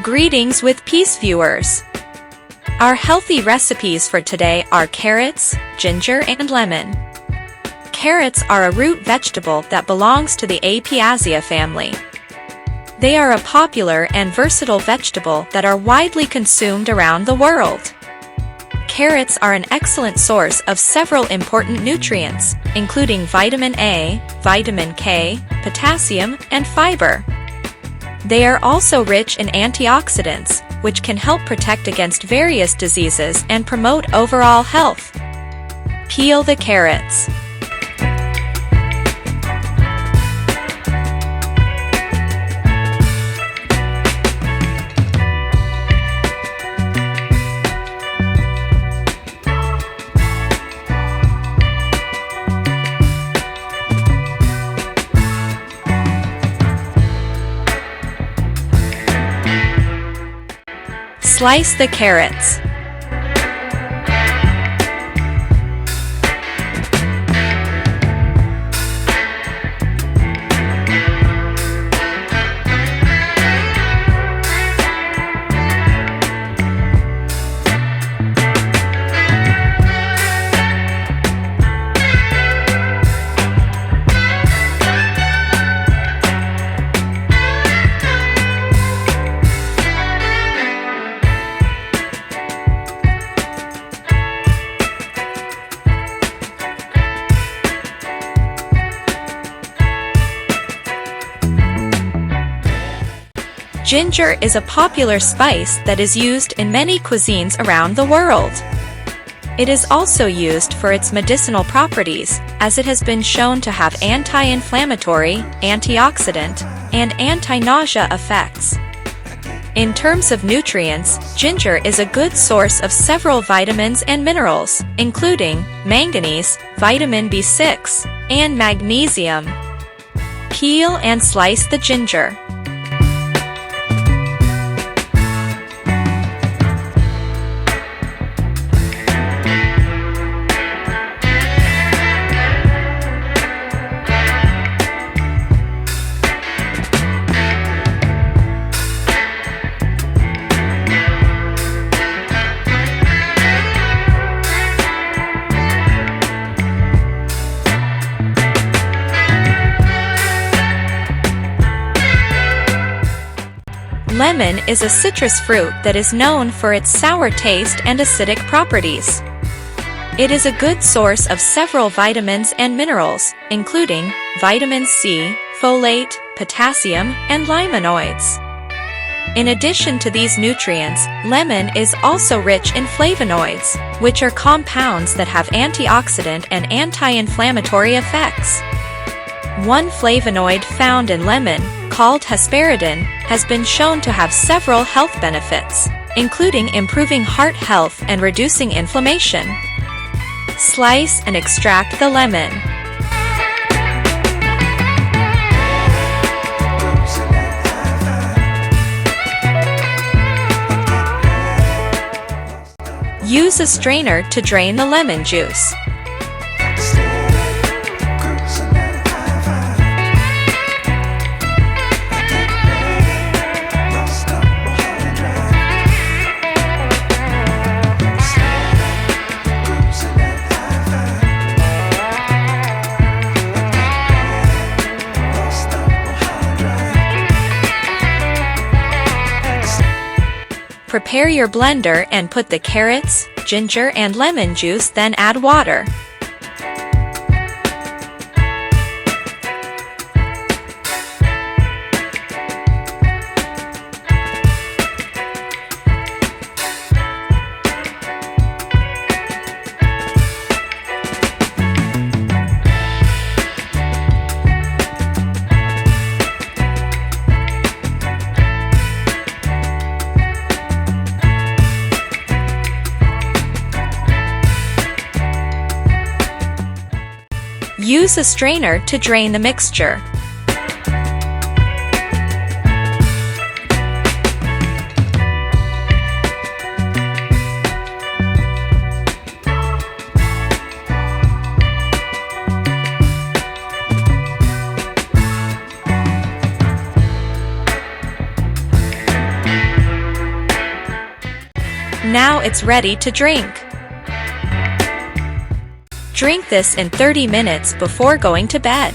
Greetings with peace, viewers. Our healthy recipes for today are carrots, ginger, and lemon. Carrots are a root vegetable that belongs to the Apiaceae family. They are a popular and versatile vegetable that are widely consumed around the world. Carrots are an excellent source of several important nutrients, including vitamin A, vitamin K, potassium, and fiber. They are also rich in antioxidants, which can help protect against various diseases and promote overall health. Peel the carrots. Slice the carrots. Ginger is a popular spice that is used in many cuisines around the world. It is also used for its medicinal properties, as it has been shown to have anti-inflammatory, antioxidant, and anti-nausea effects. In terms of nutrients, ginger is a good source of several vitamins and minerals, including manganese, vitamin B6, and magnesium. Peel and slice the ginger. Lemon is a citrus fruit that is known for its sour taste and acidic properties. It is a good source of several vitamins and minerals, including vitamin C, folate, potassium, and limonoids. In addition to these nutrients, lemon is also rich in flavonoids, which are compounds that have antioxidant and anti-inflammatory effects. One flavonoid found in lemon, called hesperidin, has been shown to have several health benefits, including improving heart health and reducing inflammation. Slice and extract the lemon. Use a strainer to drain the lemon juice. Prepare your blender and put the carrots, ginger, and lemon juice, then add water. Use a strainer to drain the mixture. Now it's ready to drink. Drink this in 30 minutes before going to bed.